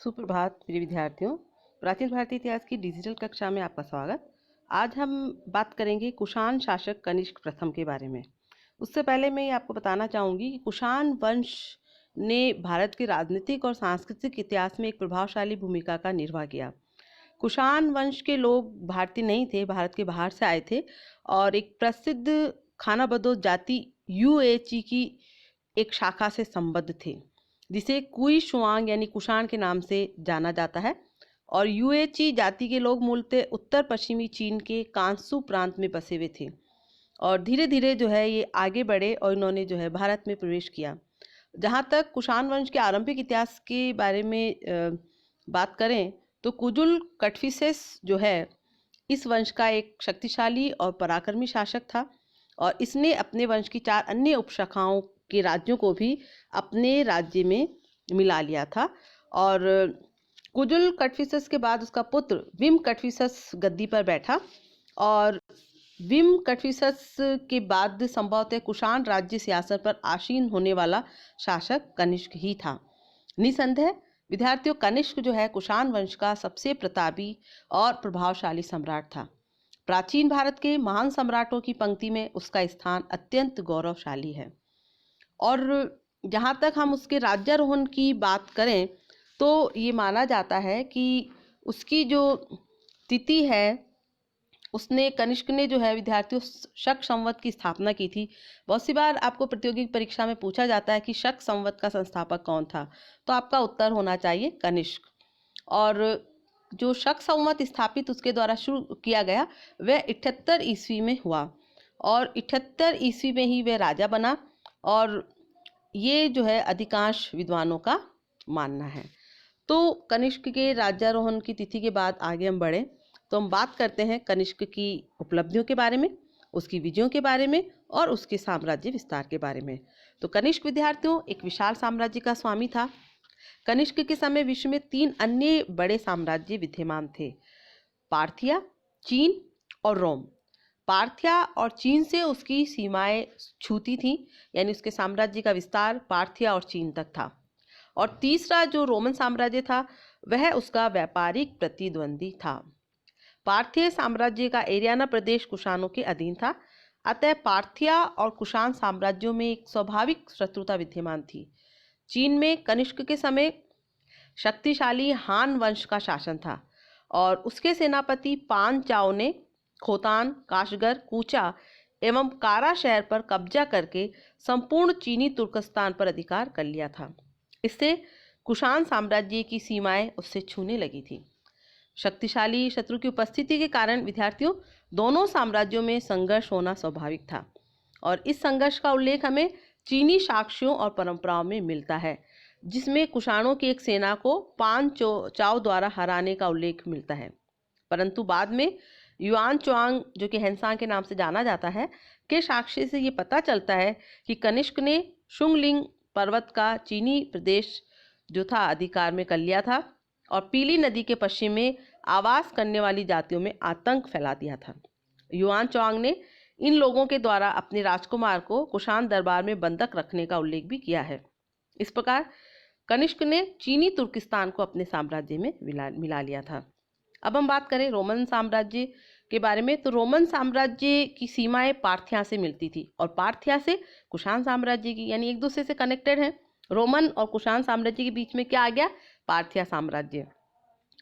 सुप्रभात प्रिय विद्यार्थियों। प्राचीन भारतीय इतिहास की डिजिटल कक्षा में आपका स्वागत। आज हम बात करेंगे कुषाण शासक कनिष्क प्रथम के बारे में। उससे पहले मैं ये आपको बताना चाहूँगी कि कुषाण वंश ने भारत के राजनीतिक और सांस्कृतिक इतिहास में एक प्रभावशाली भूमिका का निर्वाह किया। कुषाण वंश के लोग भारतीय नहीं थे, भारत के बाहर से आए थे और एक प्रसिद्ध खाना बदोश जाति यूएची की एक शाखा से संबद्ध थे, जिसे कुई शुआंग यानी कुषाण के नाम से जाना जाता है। और यूएची जाति के लोग मूलतः उत्तर पश्चिमी चीन के कांसू प्रांत में बसे हुए थे और धीरे धीरे जो है ये आगे बढ़े और इन्होंने जो है भारत में प्रवेश किया। जहाँ तक कुषाण वंश के आरंभिक इतिहास के बारे में बात करें तो कुजुल कटफिसेस जो है इस वंश का एक शक्तिशाली और पराक्रमी शासक था और इसने अपने वंश की 4 अन्य उपशाखाओं के राज्यों को भी अपने राज्य में मिला लिया था। और कुजुल कटफिसस के बाद उसका पुत्र विम कटफिसस गद्दी पर बैठा और विम कटफिसस के बाद संभवतः कुषाण राज्य सियासत पर आसीन होने वाला शासक कनिष्क ही था। निसंदेह विद्यार्थियों, कनिष्क जो है कुषाण वंश का सबसे प्रतापी और प्रभावशाली सम्राट था। प्राचीन भारत के महान सम्राटों की पंक्ति में उसका स्थान अत्यंत गौरवशाली है। और जहाँ तक हम उसके राज्यारोहण की बात करें तो ये माना जाता है कि उसकी जो तिथि है उसने कनिष्क ने जो है विद्यार्थियों शक संवत की स्थापना की थी। बहुत सी बार आपको प्रतियोगी परीक्षा में पूछा जाता है कि शक संवत का संस्थापक कौन था, तो आपका उत्तर होना चाहिए कनिष्क। और जो शक संवत स्थापित उसके द्वारा शुरू किया गया वह 78 ईस्वी में हुआ और 78 ईस्वी में ही वह राजा बना और ये जो है अधिकांश विद्वानों का मानना है। तो कनिष्क के राज्यारोहण की तिथि के बाद आगे हम बढ़ें तो हम बात करते हैं कनिष्क की उपलब्धियों के बारे में, उसकी विजयों के बारे में और उसके साम्राज्य विस्तार के बारे में। तो कनिष्क विद्यार्थियों एक विशाल साम्राज्य का स्वामी था। कनिष्क के समय विश्व में 3 अन्य बड़े साम्राज्य विद्यमान थे, पार्थिया, चीन और रोम। पार्थिया और चीन से उसकी सीमाएं छूती थीं, यानी उसके साम्राज्य का विस्तार पार्थिया और चीन तक था। और तीसरा जो रोमन साम्राज्य था वह उसका व्यापारिक प्रतिद्वंदी था। पार्थिय साम्राज्य का एरियाना प्रदेश कुषाणों के अधीन था, अतः पार्थिया और कुषाण साम्राज्यों में एक स्वाभाविक शत्रुता विद्यमान थी। चीन में कनिष्क के समय शक्तिशाली हान वंश का शासन था और उसके सेनापति पान चाओ ने खोतान, काशगर, कूचा एवं कारा शहर पर कब्जा करके संपूर्ण चीनी तुर्कस्तान पर अधिकार कर लिया था। इससे कुषाण साम्राज्य की सीमाएं उससे छूने लगी थी। शक्तिशाली शत्रु की उपस्थिति के कारण विद्यार्थियों दोनों साम्राज्यों में संघर्ष होना स्वाभाविक था और इस संघर्ष का उल्लेख हमें चीनी साक्ष्यों और परंपराओं में मिलता है, जिसमें कुषाणों की एक सेना को पान चाओ द्वारा हराने का उल्लेख मिलता है। परंतु बाद में युआन चुआंग, जो कि हेनसांग के नाम से जाना जाता है, के साक्ष्य से ये पता चलता है कि कनिष्क ने शुंगलिंग पर्वत का चीनी प्रदेश जो था अधिकार में कर लिया था और पीली नदी के पश्चिम में आवास करने वाली जातियों में आतंक फैला दिया था। युआन चुआंग ने इन लोगों के द्वारा अपने राजकुमार को कुषाण दरबार में बंधक रखने का उल्लेख भी किया है। इस प्रकार कनिष्क ने चीनी तुर्किस्तान को अपने साम्राज्य में मिला लिया था। अब हम बात करें रोमन साम्राज्य के बारे में, तो रोमन साम्राज्य की सीमाएं पार्थिया से मिलती थी और पार्थिया से कुषाण साम्राज्य की, यानी एक दूसरे से कनेक्टेड है। रोमन और कुषाण साम्राज्य के बीच में क्या आ गया? पार्थिया साम्राज्य।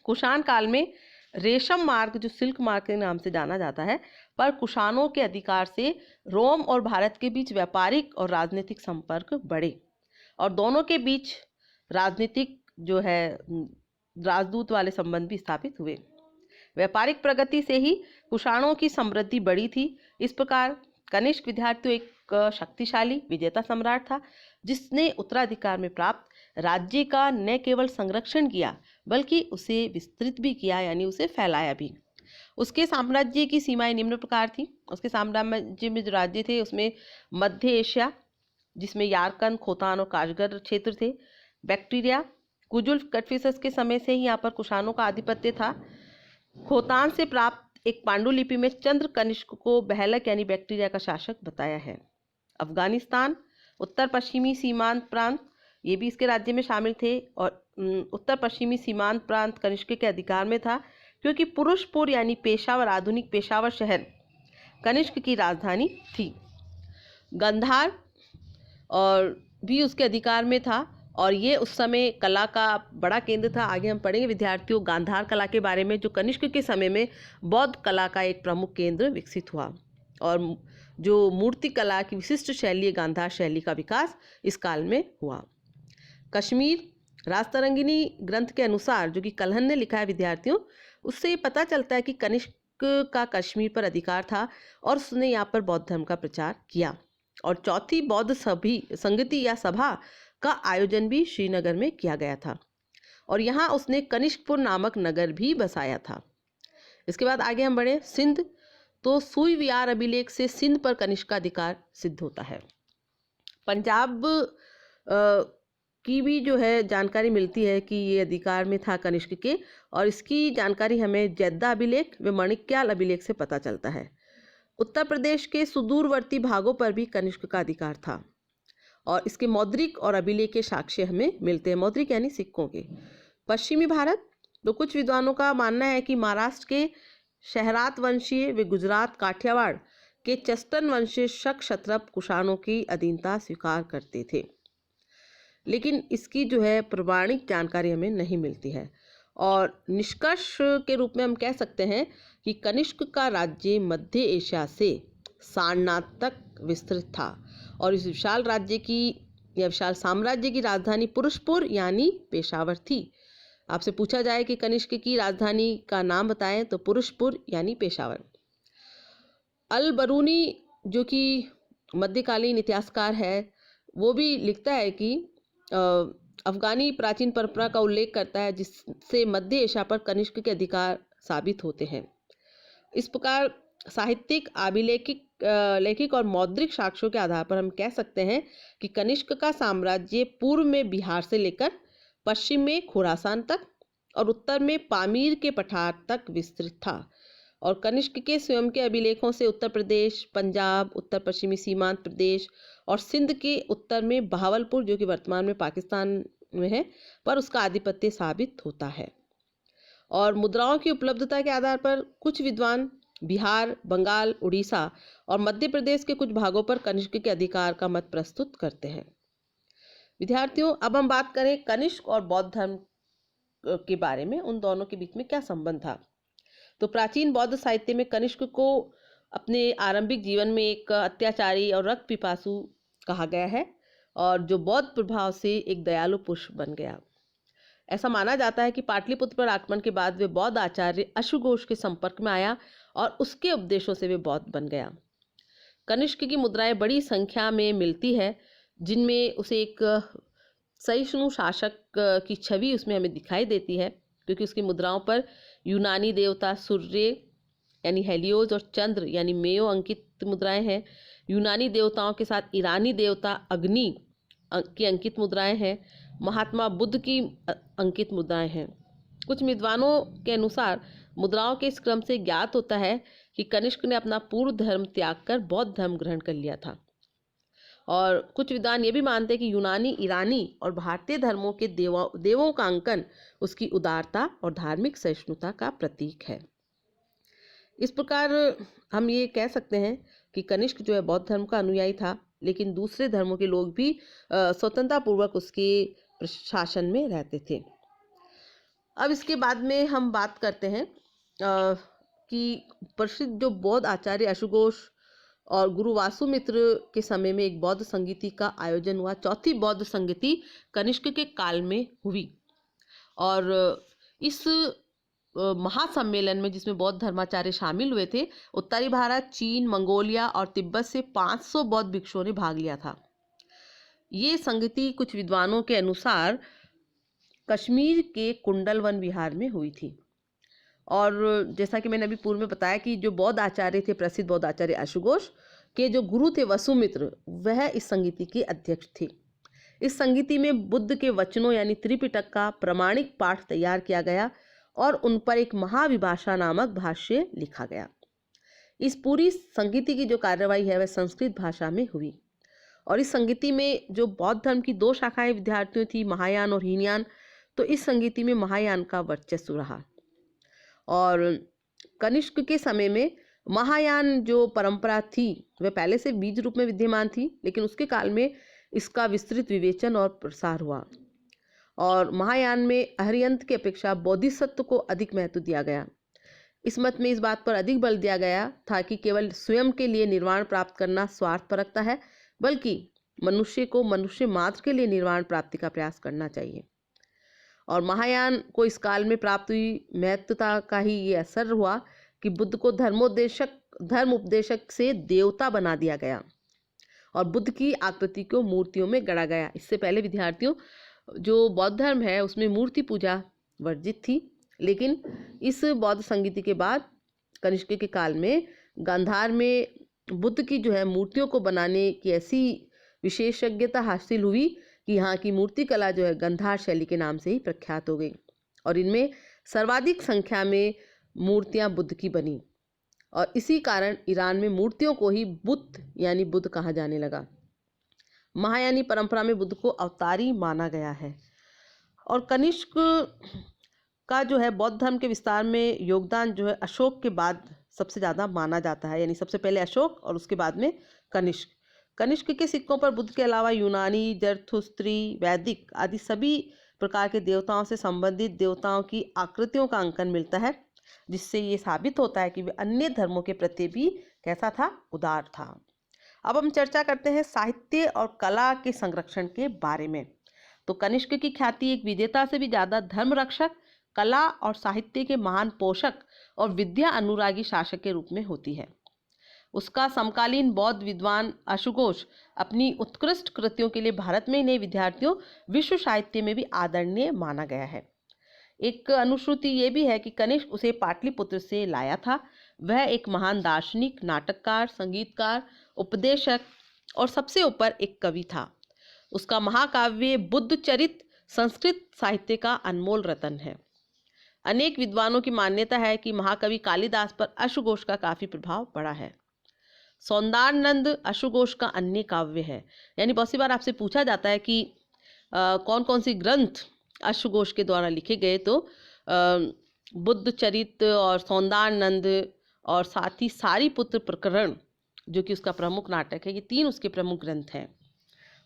कुषाण काल में रेशम मार्ग, जो सिल्क मार्ग के नाम से जाना जाता है, पर कुषाणों के अधिकार से रोम और भारत के बीच व्यापारिक और राजनीतिक संपर्क बढ़े और दोनों के बीच राजनीतिक जो है राजदूत वाले संबंध भी स्थापित हुए। व्यापारिक प्रगति से ही कुषाणों की समृद्धि बढ़ी थी। इस प्रकार कनिष्क विद्यार्थियों एक शक्तिशाली विजेता सम्राट था, जिसने उत्तराधिकार में प्राप्त राज्य का न केवल संरक्षण किया बल्कि उसे विस्तृत भी किया, यानी उसे फैलाया भी। उसके साम्राज्य की सीमाएं निम्न प्रकार थी। उसके साम्राज्य में जो राज्य थे उसमें मध्य एशिया, जिसमें यारकन, खोतान और काशगर क्षेत्र थे। बैक्टीरिया, कुजुल कटफिसस के समय से ही यहाँ पर कुषाणों का आधिपत्य था। खोतान से प्राप्त एक पांडुलिपि में चंद्र कनिष्क को बहलक यानी बैक्टीरिया का शासक बताया है। अफगानिस्तान, उत्तर पश्चिमी सीमांत प्रांत, ये भी इसके राज्य में शामिल थे और उत्तर पश्चिमी सीमांत प्रांत कनिष्क के अधिकार में था, क्योंकि पुरुषपुर यानी पेशावर, आधुनिक पेशावर शहर कनिष्क की राजधानी थी। गांधार और भी उसके अधिकार में था और ये उस समय कला का बड़ा केंद्र था। आगे हम पढ़ेंगे विद्यार्थियों गांधार कला के बारे में, जो कनिष्क के समय में बौद्ध कला का एक प्रमुख केंद्र विकसित हुआ और जो मूर्ति कला की विशिष्ट शैली गांधार शैली का विकास इस काल में हुआ। कश्मीर राजतरंगिनी ग्रंथ के अनुसार, जो कि कल्हण ने लिखा है विद्यार्थियों, उससे ये पता चलता है कि कनिष्क का कश्मीर पर अधिकार था और उसने यहाँ पर बौद्ध धर्म का प्रचार किया। और चौथी बौद्ध संगति या सभा का आयोजन भी श्रीनगर में किया गया था और यहाँ उसने कनिष्कपुर नामक नगर भी बसाया था। इसके बाद आगे हम बढ़े सिंध, तो सुई विहार अभिलेख से सिंध पर कनिष्क का अधिकार सिद्ध होता है। पंजाब की भी जो है जानकारी मिलती है कि ये अधिकार में था कनिष्क के, और इसकी जानकारी हमें जैदा अभिलेख व मणिक्याल अभिलेख से पता चलता है। उत्तर प्रदेश के सुदूरवर्ती भागों पर भी कनिष्क का अधिकार था और इसके मौद्रिक और अभिलेख के साक्ष्य हमें मिलते हैं। मौद्रिक यानी सिक्कों के। पश्चिमी भारत, तो कुछ विद्वानों का मानना है कि महाराष्ट्र के शहरात वंशीय व गुजरात काठियावाड़ के चस्टन वंशीय शक क्षत्रप कुषाणों की अधीनता स्वीकार करते थे, लेकिन इसकी जो है प्रमाणिक जानकारी हमें नहीं मिलती है। और निष्कर्ष के रूप में हम कह सकते हैं कि कनिष्क का राज्य मध्य एशिया से सारनाथ तक विस्तृत था और इस विशाल राज्य की या विशाल साम्राज्य की राजधानी पुरुषपुर यानी पेशावर थी। आपसे पूछा जाए कि कनिष्क की राजधानी का नाम बताएं तो पुरुषपुर यानी पेशावर। अल बरूनी, जो कि मध्यकालीन इतिहासकार है, वो भी लिखता है कि अफगानी प्राचीन परंपरा का उल्लेख करता है जिससे मध्य एशिया पर कनिष्क के अधिकार साबित होते हैं। इस प्रकार साहित्यिक, लैखिक और मौद्रिक साक्ष्यों के आधार पर हम कह सकते हैं कि कनिष्क का साम्राज्य पूर्व में बिहार से लेकर पश्चिम में खुरासान तक और उत्तर में पामीर के पठार तक विस्तृत था। और कनिष्क के स्वयं के अभिलेखों से उत्तर प्रदेश, पंजाब, उत्तर पश्चिमी सीमांत प्रदेश और सिंध के उत्तर में बहावलपुर, जो कि वर्तमान में पाकिस्तान में है, पर उसका आधिपत्य साबित होता है। और मुद्राओं की उपलब्धता के आधार पर कुछ विद्वान बिहार, बंगाल, उड़ीसा और मध्य प्रदेश के कुछ भागों पर कनिष्क के अधिकार का मत प्रस्तुत करते हैं। विद्यार्थियों, अब हम बात करें कनिष्क और बौद्ध धर्म के बारे में, उन दोनों के बीच में क्या संबंध था। तो प्राचीन बौद्ध साहित्य में कनिष्क को अपने आरंभिक जीवन में एक अत्याचारी और रक्त पिपासु कहा गया है और जो बौद्ध प्रभाव से एक दयालु पुरुष बन गया। ऐसा माना जाता है कि पाटलिपुत्र पर आक्रमण के बाद वे बौद्ध आचार्य अश्वघोष के संपर्क में आया और उसके उपदेशों से वे बौद्ध बन गया। कनिष्क की मुद्राएं बड़ी संख्या में मिलती है, जिनमें उसे एक सहिष्णु शासक की छवि उसमें हमें दिखाई देती है, क्योंकि उसकी मुद्राओं पर यूनानी देवता सूर्य यानी हेलियोस और चंद्र यानी मेयो अंकित मुद्राएं हैं। यूनानी देवताओं के साथ ईरानी देवता अग्नि की अंकित मुद्राएं हैं। महात्मा बुद्ध की अंकित मुद्राएं हैं। कुछ विद्वानों के अनुसार मुद्राओं के इस क्रम से ज्ञात होता है कि कनिष्क ने अपना पूर्व धर्म त्याग कर बौद्ध धर्म ग्रहण कर लिया था। और कुछ विद्वान ये भी मानते हैं कि यूनानी, ईरानी और भारतीय धर्मों के देवों का अंकन उसकी उदारता और धार्मिक सहिष्णुता का प्रतीक है। इस प्रकार हम ये कह सकते हैं कि कनिष्क जो है बौद्ध धर्म का अनुयायी था, लेकिन दूसरे धर्मों के लोग भी स्वतंत्रता पूर्वक उसके शासन में रहते थे। अब इसके बाद में हम बात करते हैं कि प्रसिद्ध जो बौद्ध आचार्य अश्वघोष और गुरु वासुमित्र के समय में एक बौद्ध संगीति का आयोजन हुआ। चौथी बौद्ध संगीति कनिष्क के काल में हुई और इस महासम्मेलन में, जिसमें बौद्ध धर्माचार्य शामिल हुए थे, उत्तरी भारत, चीन, मंगोलिया और तिब्बत से 500 बौद्ध भिक्षुओं ने भाग लिया था। ये संगति कुछ विद्वानों के अनुसार कश्मीर के कुंडलवन विहार में हुई थी। और जैसा कि मैंने अभी पूर्व में बताया कि जो बौद्ध आचार्य थे, प्रसिद्ध बौद्ध आचार्य अश्वघोष के जो गुरु थे वसुमित्र, वह इस संगीति के अध्यक्ष थे। इस संगीति में बुद्ध के वचनों यानी त्रिपिटक का प्रमाणिक पाठ तैयार किया गया और उन पर एक महाविभाषा नामक भाष्य लिखा गया। इस पूरी संगीति की जो कार्यवाही है वह संस्कृत भाषा में हुई और इस संगीति में जो बौद्ध धर्म की दो शाखाएं विद्यार्थियों थी, महायान और हीनयान, तो इस संगीति में महायान का वर्चस्व रहा। और कनिष्क के समय में महायान जो परंपरा थी वह पहले से बीज रूप में विद्यमान थी, लेकिन उसके काल में इसका विस्तृत विवेचन और प्रसार हुआ और महायान में अरिहंत की अपेक्षा बोधिसत्व को अधिक महत्व दिया गया। इस मत में इस बात पर अधिक बल दिया गया था कि केवल स्वयं के लिए निर्वाण प्राप्त करना स्वार्थपरकता है, बल्कि मनुष्य को मनुष्य मात्र के लिए निर्वाण प्राप्ति का प्रयास करना चाहिए। और महायान को इस काल में प्राप्त हुई महत्वता का ही ये असर हुआ कि बुद्ध को धर्म उपदेशक से देवता बना दिया गया और बुद्ध की आकृति को मूर्तियों में गढ़ा गया। इससे पहले विद्यार्थियों, जो बौद्ध धर्म है उसमें मूर्ति पूजा वर्जित थी, लेकिन इस बौद्ध संगीति के बाद कनिष्क के काल में गांधार में बुद्ध की जो है मूर्तियों को बनाने की ऐसी विशेषज्ञता हासिल हुई कि यहाँ की मूर्ति कला जो है गांधार शैली के नाम से ही प्रख्यात हो गई और इनमें सर्वाधिक संख्या में मूर्तियाँ बुद्ध की बनी और इसी कारण ईरान में मूर्तियों को ही बुद्ध यानी बुद्ध कहा जाने लगा। महायानी परंपरा में बुद्ध को अवतारी माना गया है और कनिष्क का जो है बौद्ध धर्म के विस्तार में योगदान जो है अशोक के बाद सबसे ज़्यादा माना जाता है, यानी सबसे पहले अशोक और उसके बाद में कनिष्क। कनिष्क के सिक्कों पर बुद्ध के अलावा यूनानी, जरथुस्त्री, वैदिक आदि सभी प्रकार के देवताओं से संबंधित देवताओं की आकृतियों का अंकन मिलता है, जिससे ये साबित होता है कि वे अन्य धर्मों के प्रति भी कैसा था, उदार था। अब हम चर्चा करते हैं साहित्य और कला के संरक्षण के बारे में। तो कनिष्क की ख्याति एक विजेता से भी ज़्यादा धर्म रक्षक, कला और साहित्य के महान पोषक और विद्या अनुरागी शासक के रूप में होती है। उसका समकालीन बौद्ध विद्वान अशुघोष अपनी उत्कृष्ट कृतियों के लिए भारत में ही नहीं विद्यार्थियों विश्व साहित्य में भी आदरणीय माना गया है। एक अनुश्रुति ये भी है कि कनिष्क उसे पाटलिपुत्र से लाया था। वह एक महान दार्शनिक, नाटककार, संगीतकार, उपदेशक और सबसे ऊपर एक कवि था। उसका महाकाव्य बुद्ध चरित संस्कृत साहित्य का अनमोल रत्न है। अनेक विद्वानों की मान्यता है कि महाकवि कालिदास पर अशुघोष का काफी प्रभाव पड़ा है। सौंदर्यानंद अशुघोष का अन्य काव्य है। यानी बहुत सी बार आपसे पूछा जाता है कि कौन कौन सी ग्रंथ अशुघोष के द्वारा लिखे गए, तो बुद्ध चरित और सौंदर्यानंद और साथ ही सारीपुत्र प्रकरण जो कि उसका प्रमुख नाटक है, ये तीन उसके प्रमुख ग्रंथ हैं।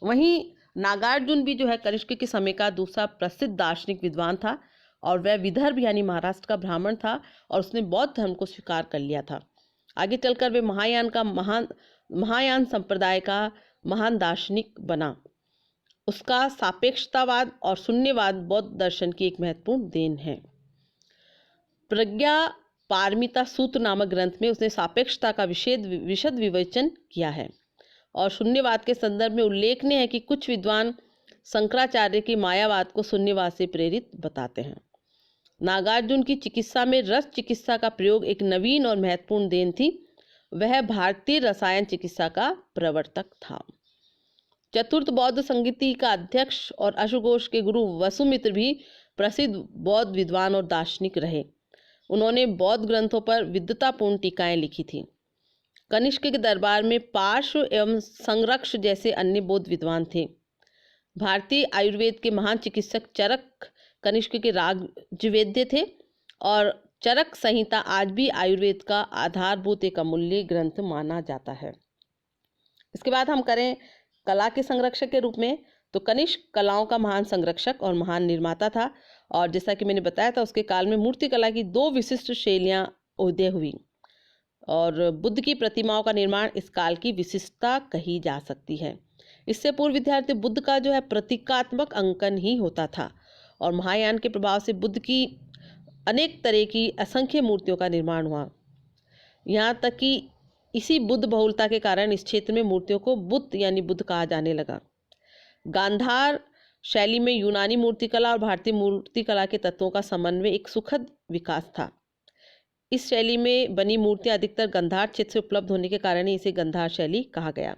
वहीं नागार्जुन भी जो है कनिष्क के समय का दूसरा प्रसिद्ध दार्शनिक विद्वान था और वह विदर्भ यानी महाराष्ट्र का ब्राह्मण था और उसने बौद्ध धर्म को स्वीकार कर लिया था। आगे चलकर वे महायान संप्रदाय का महान दार्शनिक बना। उसका सापेक्षतावाद और शून्यवाद बौद्ध दर्शन की एक महत्वपूर्ण देन है। प्रज्ञा पारमिता सूत्र नामक ग्रंथ में उसने सापेक्षता का विशद विवेचन किया है और शून्यवाद के संदर्भ में उल्लेखनीय है कि कुछ विद्वान शंकराचार्य के मायावाद को शून्यवाद से प्रेरित बताते हैं। नागार्जुन की चिकित्सा में रस चिकित्सा का प्रयोग एक नवीन और महत्वपूर्ण देन थी। वह भारतीय रसायन चिकित्सा का प्रवर्तक था। चतुर्थ बौद्ध संगीति का अध्यक्ष और अशुघोष के गुरु वसुमित्र भी प्रसिद्ध बौद्ध विद्वान और दार्शनिक रहे। उन्होंने बौद्ध ग्रंथों पर विद्वतापूर्ण टीकाएं लिखी थी। कनिष्क के दरबार में पार्श्व एवं संरक्ष जैसे अन्य बौद्ध विद्वान थे। भारतीय आयुर्वेद के महान चिकित्सक चरक कनिष्क के राजवेद्य थे और चरक संहिता आज भी आयुर्वेद का आधारभूत एक अमूल्य ग्रंथ माना जाता है। इसके बाद हम करें कला के संरक्षक के रूप में, तो कनिष्क कलाओं का महान संरक्षक और महान निर्माता था और जैसा कि मैंने बताया था उसके काल में मूर्ति कला की दो विशिष्ट शैलियाँ उदय हुई और बुद्ध की प्रतिमाओं का निर्माण इस काल की विशिष्टता कही जा सकती है। इससे पूर्व विद्यार्थी बुद्ध का जो है प्रतीकात्मक अंकन ही होता था और महायान के प्रभाव से बुद्ध की अनेक तरह की असंख्य मूर्तियों का निर्माण हुआ। यहाँ तक कि इसी बुद्ध बहुलता के कारण इस क्षेत्र में मूर्तियों को बुद्ध यानी बुद्ध कहा जाने लगा। गांधार शैली में यूनानी मूर्तिकला और भारतीय मूर्तिकला के तत्वों का समन्वय एक सुखद विकास था। इस शैली में बनी मूर्तियाँ अधिकतर गांधार क्षेत्र से उपलब्ध होने के कारण ही इसे गांधार शैली कहा गया।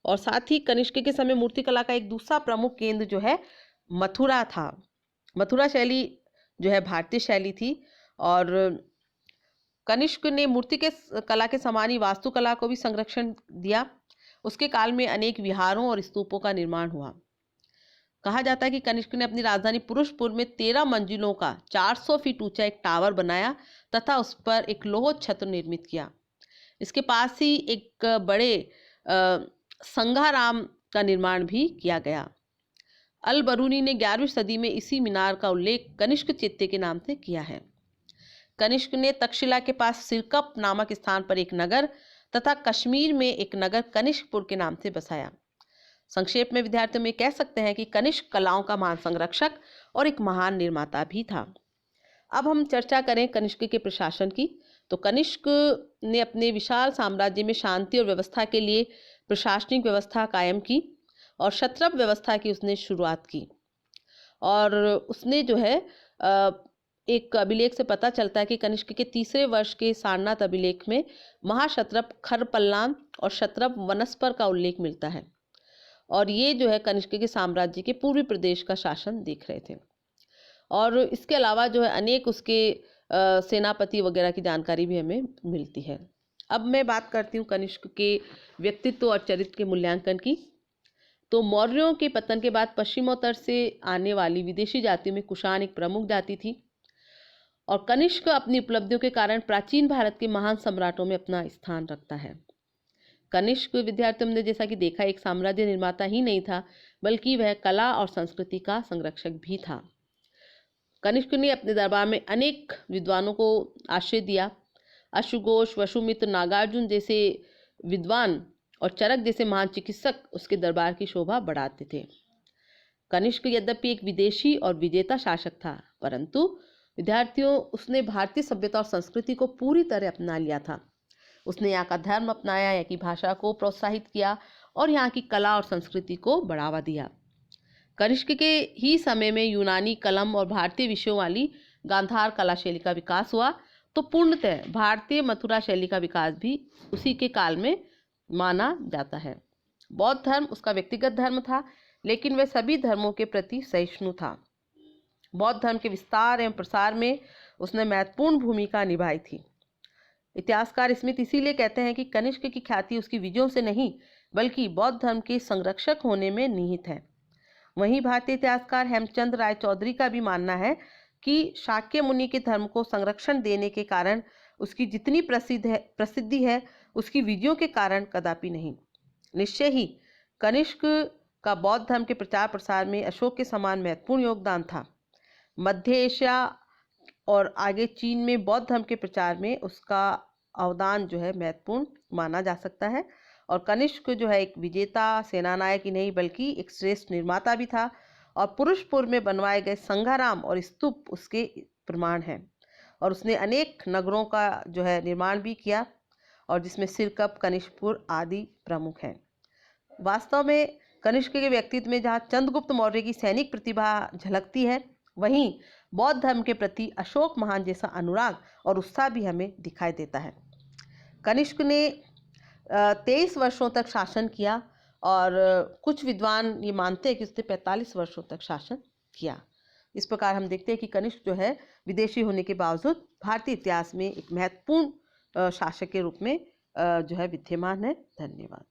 और साथ ही कनिष्क के समय मूर्तिकला का एक दूसरा प्रमुख केंद्र जो है मथुरा था। मथुरा शैली जो है भारतीय शैली थी और कनिष्क ने मूर्ति के कला के समान ही वास्तुकला को भी संरक्षण दिया। उसके काल में अनेक विहारों और स्तूपों का निर्माण हुआ। कहा जाता है कि कनिष्क ने अपनी राजधानी पुरुषपुर में 13 मंजिलों का 400 फीट ऊंचा एक टावर बनाया तथा उस पर एक लोह छत्र निर्मित किया। इसके पास ही एक बड़े संघाराम का निर्माण भी किया गया। अल बरूनी ने 11वीं सदी में इसी मीनार का उल्लेख कनिष्क चैत्य के नाम से किया है। कनिष्क ने तक्षशिला के पास सिरकप नामक स्थान पर एक नगर तथा कश्मीर में एक नगर कनिष्कपुर के नाम से बसाया। संक्षेप में विद्यार्थियों में कह सकते हैं कि कनिष्क कलाओं का महान संरक्षक और एक महान निर्माता भी था। अब हम चर्चा करें कनिष्क के प्रशासन की, तो कनिष्क ने अपने विशाल साम्राज्य में शांति और व्यवस्था के लिए प्रशासनिक व्यवस्था कायम की और क्षत्रप व्यवस्था की उसने शुरुआत की। और उसने जो है एक अभिलेख से पता चलता है कि कनिष्क के तीसरे वर्ष के सारनाथ अभिलेख में महाक्षत्रप खरपल्लान और क्षत्रप वनस्पर का उल्लेख मिलता है। और ये जो है कनिष्क के साम्राज्य के पूर्वी प्रदेश का शासन देख रहे थे। और इसके अलावा जो है अनेक उसके सेनापति वगैरह की जानकारी भी हमें मिलती है। अब मैं बात करती हूँ कनिष्क के व्यक्तित्व और चरित्र के मूल्यांकन की। तो मौर्यों के पतन के बाद पश्चिमोत्तर से आने वाली विदेशी जातियों में कुषाण एक प्रमुख जाति थी और कनिष्क अपनी उपलब्धियों के कारण प्राचीन भारत के महान सम्राटों में अपना स्थान रखता है। कनिष्क विद्यार्थियों ने जैसा कि देखा एक साम्राज्य निर्माता ही नहीं था, बल्कि वह कला और संस्कृति का संरक्षक भी था। कनिष्क ने अपने दरबार में अनेक विद्वानों को आश्रय दिया। अश्वघोष, वसुमित्र, नागार्जुन जैसे विद्वान और चरक जैसे महान चिकित्सक उसके दरबार की शोभा बढ़ाते थे। कनिष्क यद्यपि एक विदेशी और विजेता शासक था, परंतु विद्यार्थियों उसने भारतीय सभ्यता और संस्कृति को पूरी तरह अपना लिया था। उसने यहाँ का धर्म अपनाया, यहाँ की भाषा को प्रोत्साहित किया और यहाँ की कला और संस्कृति को बढ़ावा दिया। कनिष्क के ही समय में यूनानी कलम और भारतीय विषयों वाली गांधार कला शैली का विकास हुआ, तो पूर्णतः भारतीय मथुरा शैली का विकास भी उसी के काल में माना जाता है। बौद्ध धर्म उसका व्यक्तिगत धर्म था, लेकिन वह सभी धर्मों के प्रति सहिष्णु था। बौद्ध धर्म के विस्तार एवं प्रसार में उसने महत्वपूर्ण भूमिका निभाई थी। इतिहासकार स्मिथ इसीलिए कहते हैं कि कनिष्क की ख्याति उसकी विजयों से नहीं, बल्कि बौद्ध धर्म के संरक्षक होने में निहित है। वहीं भारतीय इतिहासकार हेमचंद राय चौधरी का भी मानना है कि शाक्य मुनि के धर्म को संरक्षण देने के कारण उसकी जितनी प्रसिद्धि है उसकी विजयों के कारण कदापि नहीं। निश्चय ही कनिष्क का बौद्ध धर्म के प्रचार प्रसार में अशोक के समान महत्वपूर्ण योगदान था। मध्य एशिया और आगे चीन में बौद्ध धर्म के प्रचार में उसका अवदान जो है महत्वपूर्ण माना जा सकता है। और कनिष्क जो है एक विजेता सेनानायक ही नहीं, बल्कि एक श्रेष्ठ निर्माता भी था। और पुरुषपुर में बनवाए गए संघाराम और स्तूप उसके प्रमाण हैं। और उसने अनेक नगरों का जो है निर्माण भी किया, और जिसमें सिरकप, कनिष्कपुर आदि प्रमुख हैं। वास्तव में कनिष्क के व्यक्तित्व में जहाँ चंद्रगुप्त मौर्य की सैनिक प्रतिभा झलकती है, वहीं बौद्ध धर्म के प्रति अशोक महान जैसा अनुराग और उत्साह भी हमें दिखाई देता है। कनिष्क ने 23 वर्षों तक शासन किया और कुछ विद्वान ये मानते हैं कि उसने 45 वर्षों तक शासन किया। इस प्रकार हम देखते हैं कि कनिष्क जो है विदेशी होने के बावजूद भारतीय इतिहास में एक महत्वपूर्ण शासक के रूप में जो है विद्यमान है। धन्यवाद।